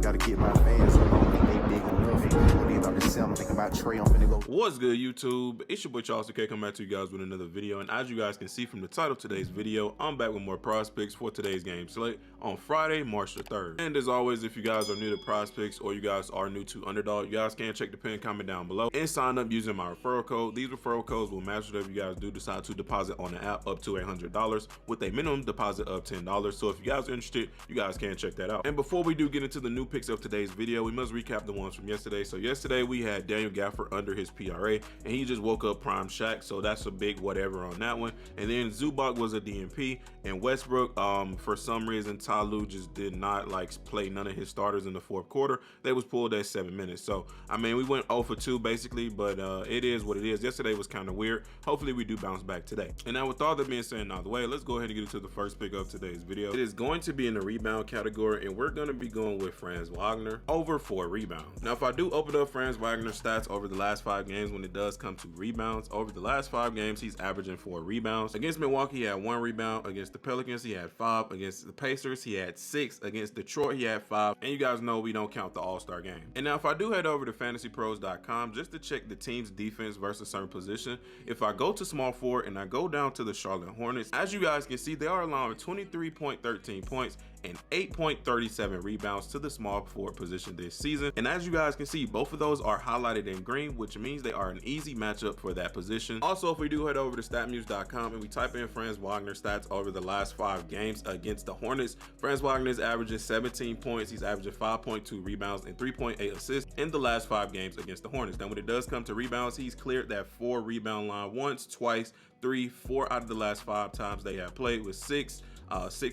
Gotta get my fans, I don't think they big enough. Or neither I can see them thinking about Trey, I'm finna go. What's good, YouTube? It's your boy Charles okay, coming back to you guys with another video. And as you guys can see from the title of today's video, I'm back with more PrizePicks for today's game slate on Friday, March the 3rd. And as always, if you guys are new to PrizePicks or you guys are new to Underdog, you guys can check the pinned comment down below and sign up using my referral code. These referral codes will match whatever you guys do decide to deposit on the app up to $100 with a minimum deposit of $10. So if you guys are interested, you guys can check that out. And before we do get into the new picks of today's video, we must recap the ones from yesterday. So yesterday we had Daniel Gafford under his PRA, and he just woke up prime Shaq, so that's a big whatever on that one. And then Zubac was a DNP, and Westbrook, for some reason, Ty Lue just did not play none of his starters in the fourth quarter. They was pulled at 7 minutes. So I mean, we went 0 for 2 basically, but it is what it is. Yesterday was kind of weird. Hopefully we do bounce back today. And now with all that being said out of the way, let's go ahead and get into the first pick of today's video. It is going to be in the rebound category, and we're going to be going with Franz Wagner over 4 rebounds. Now if I do open up Franz Wagner's stats over the last 5 games, when it does come to rebounds, over the last 5 games he's averaging 4 rebounds. Against Milwaukee he had 1 rebound, against the Pelicans he had 5, against the Pacers he had 6, against Detroit he had 5, and you guys know we don't count the All-Star game. And now if I do head over to fantasypros.com just to check the team's defense versus certain position, if I go to small forward and I go down to the Charlotte Hornets, as you guys can see, they are allowing 23.13 points and 8.37 rebounds to the small forward position this season. And as you guys can see, both of those are highlighted in green, which means they are an easy matchup for that position. Also, if we do head over to statmuse.com and we type in Franz Wagner stats over the last 5 games against the Hornets, Franz Wagner is averaging 17 points, he's averaging 5.2 rebounds and 3.8 assists in the last 5 games against the Hornets. Now when it does come to rebounds, he's cleared that 4 rebound line once, twice, 3, 4 out of the last 5 times they have played, with 6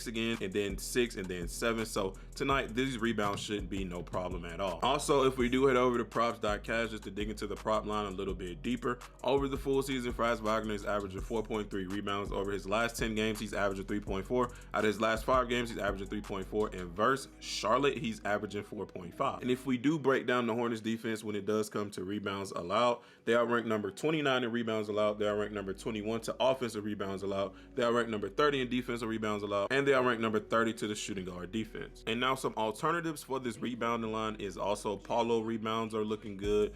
again, and then 6, and then 7. So tonight these rebounds shouldn't be no problem at all. Also, if we do head over to props.cash just to dig into the prop line a little bit deeper, over the full season Franz Wagner is averaging 4.3 rebounds. Over his last 10 games he's averaging 3.4. Out of his last 5 games he's averaging 3.4, and versus Charlotte he's averaging 4.5. And if we do break down the Hornets defense when it does come to rebounds allowed, they are ranked number 29 in rebounds allowed, they are ranked number 21 to offensive rebounds allowed, they are ranked number 30 in defensive rebounds allowed, and they are ranked number 30 to the shooting guard defense. And now some alternatives for this rebounding line is also Paulo rebounds are looking good.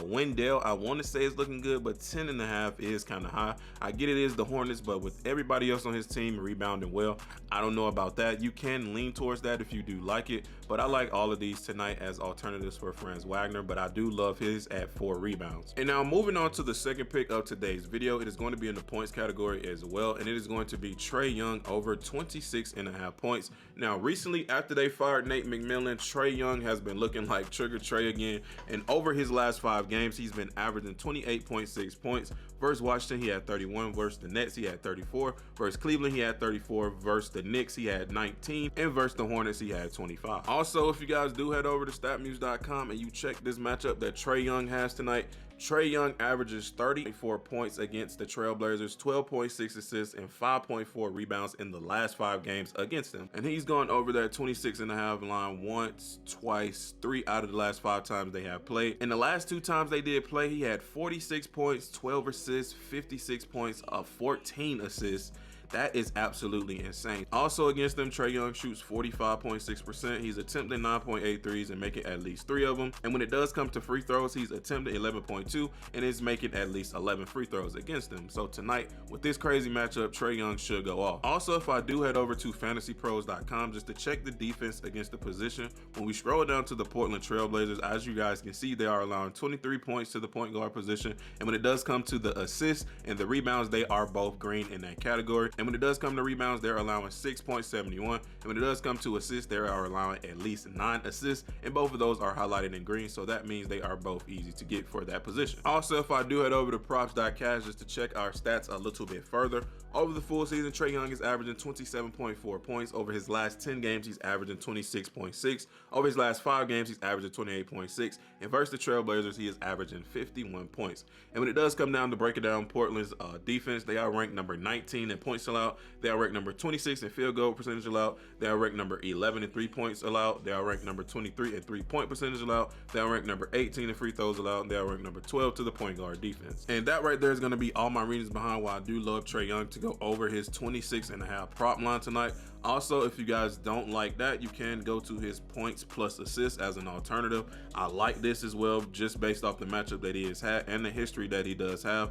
Wendell, I want to say is looking good, but 10.5 is kind of high. I get it is the Hornets, but with everybody else on his team rebounding well, I don't know about that. You can lean towards that if you do like it, but I like all of these tonight as alternatives for Franz Wagner, but I do love his at 4 rebounds. And now moving on to the second pick of today's video, it is going to be in the points category as well, and it is going to be Trae Young over 26.5 points. Now recently, after they fired Nate McMillan, Trae Young has been looking like Trigger Trae again, and over his last 5 games he's been averaging 28.6 points. Versus Washington he had 31, versus the Nets he had 34, versus Cleveland he had 34, versus the Knicks he had 19, and versus the Hornets he had 25. Also, if you guys do head over to statmuse.com and you check this matchup that Trae Young has tonight, Trae Young averages 34 points against the Trailblazers, 12.6 assists, and 5.4 rebounds in the last 5 games against them. And he's gone over that 26.5 line once, twice, 3 out of the last 5 times they have played. In the last 2 times they did play, he had 46 points, 12 assists, 56 points, 14 assists. That is absolutely insane. Also against them, Trae Young shoots 45.6%. He's attempting 9.8 threes and making at least 3 of them. And when it does come to free throws, he's attempting 11.2 and is making at least 11 free throws against them. So tonight, with this crazy matchup, Trae Young should go off. Also, if I do head over to fantasypros.com just to check the defense against the position, when we scroll down to the Portland Trailblazers, as you guys can see, they are allowing 23 points to the point guard position. And when it does come to the assists and the rebounds, they are both green in that category. And when it does come to rebounds, they're allowing 6.71. And when it does come to assists, they are allowing at least 9 assists. And both of those are highlighted in green. So that means they are both easy to get for that position. Also, if I do head over to props.cash just to check our stats a little bit further, over the full season, Trae Young is averaging 27.4 points. Over his last 10 games, he's averaging 26.6. Over his last 5 games, he's averaging 28.6. And versus the Trailblazers, he is averaging 51 points. And when it does come down to break it down, Portland's defense, they are ranked number 19 in points allowed. They are ranked number 26 in field goal percentage allowed. They are ranked number 11 in 3 points allowed. They are ranked number 23 in 3-point percentage allowed. They are ranked number 18 in free throws allowed. They are ranked number 12 to the point guard defense. And that right there is going to be all my reasons behind why I do love Trae Young to go over his 26.5 prop line tonight. Also, if you guys don't like that, you can go to his points plus assists as an alternative. I like this as well, just based off the matchup that he has had and the history that he does have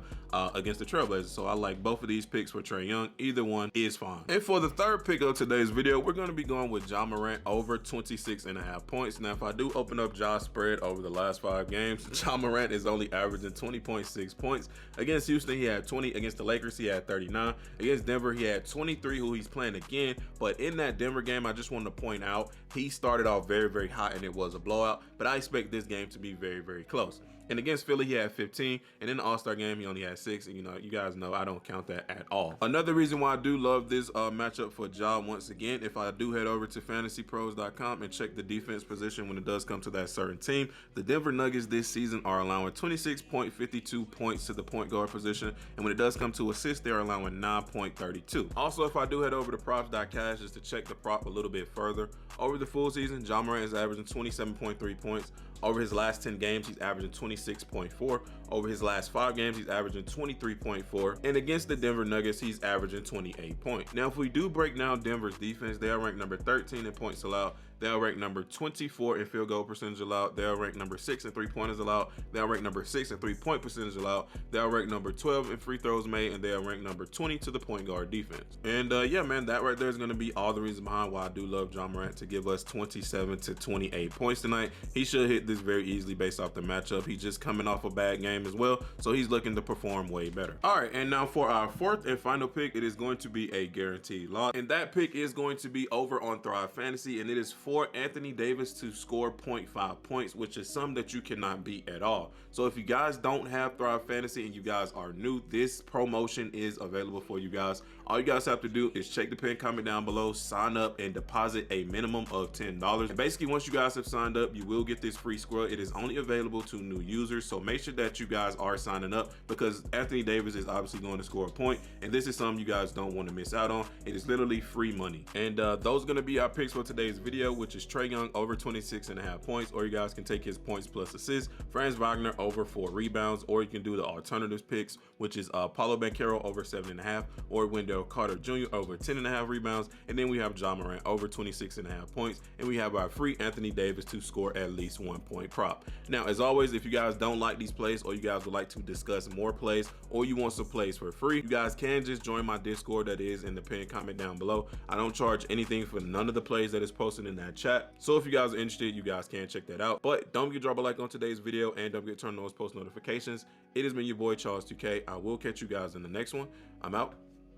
against the Trailblazers. So I like both of these picks for Trae Young. Either one is fine. And for the third pick of today's video, we're going to be going with Ja Morant over 26.5 points. Now, if I do open up Ja's spread over the last 5 games, Ja Morant is only averaging 20.6 points. Against Houston, he had 20. Against the Lakers, he had 39. Against Denver, he had 23, who he's playing again. But in that Denver game, I just wanted to point out, he started off very, very hot and it was a blowout. But I expect this game to be very, very close. And against Philly, he had 15. And in the All-Star game, he only had 6. And, you guys know I don't count that at all. Another reason why I do love this matchup for Ja, once again, if I do head over to fantasypros.com and check the defense position when it does come to that certain team, the Denver Nuggets this season are allowing 26.52 points to the point guard position. And when it does come to assists, they're allowing 9.32. Also, if I do head over to props.cash just to check the prop a little bit further, over the full season, Ja Morant is averaging 27.3 points. Over his last 10 games, he's averaging 26.4. Over his last 5 games, he's averaging 23.4. And against the Denver Nuggets, he's averaging 28 points. Now, if we do break down Denver's defense, they are ranked number 13 in points allowed. They are ranked number 24 in field goal percentage allowed. They are ranked number 6 in three-pointers allowed. They are ranked number 6 in three-point percentage allowed. They are ranked number 12 in free throws made, and they are ranked number 20 to the point guard defense. And yeah, man, that right there is going to be all the reason behind why I do love Ja Morant to give us 27 to 28 points tonight. He should hit this very easily based off the matchup. He's just coming off a bad game as well, so he's looking to perform way better. All right, and now for our fourth and final pick, it is going to be a guaranteed loss, and that pick is going to be over on Thrive Fantasy, and it is for Anthony Davis to score 0.5 points, which is something that you cannot beat at all. So if you guys don't have Thrive Fantasy and you guys are new, this promotion is available for you guys. All you guys have to do is check the pinned comment down below, sign up, and deposit a minimum of $10. And basically, once you guys have signed up, you will get this free scrub. It is only available to new users, so make sure that you guys are signing up, because Anthony Davis is obviously going to score a point, and this is something you guys don't want to miss out on. It is literally free money. And those are going to be our picks for today's video, which is Trae Young over 26.5 points, or you guys can take his points plus assists, Franz Wagner over 4 rebounds, or you can do the alternatives picks, which is Paolo Banchero over 7.5, or Wendell Carter Jr. over 10.5 rebounds, and then we have Ja Morant over 26.5 points, and we have our free Anthony Davis to score at least 1 point prop. Now, as always, if you guys don't like these plays, or you guys would like to discuss more plays, or you want some plays for free, you guys can just join my Discord that is in the pinned comment down below. I don't charge anything for none of the plays that is posted in that chat, so if you guys are interested, you guys can check that out. But don't forget to drop a like on today's video, and don't forget to turn on those post notifications. It has been your boy Charles 2K. I will catch you guys in the next one. I'm out.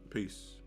Peace.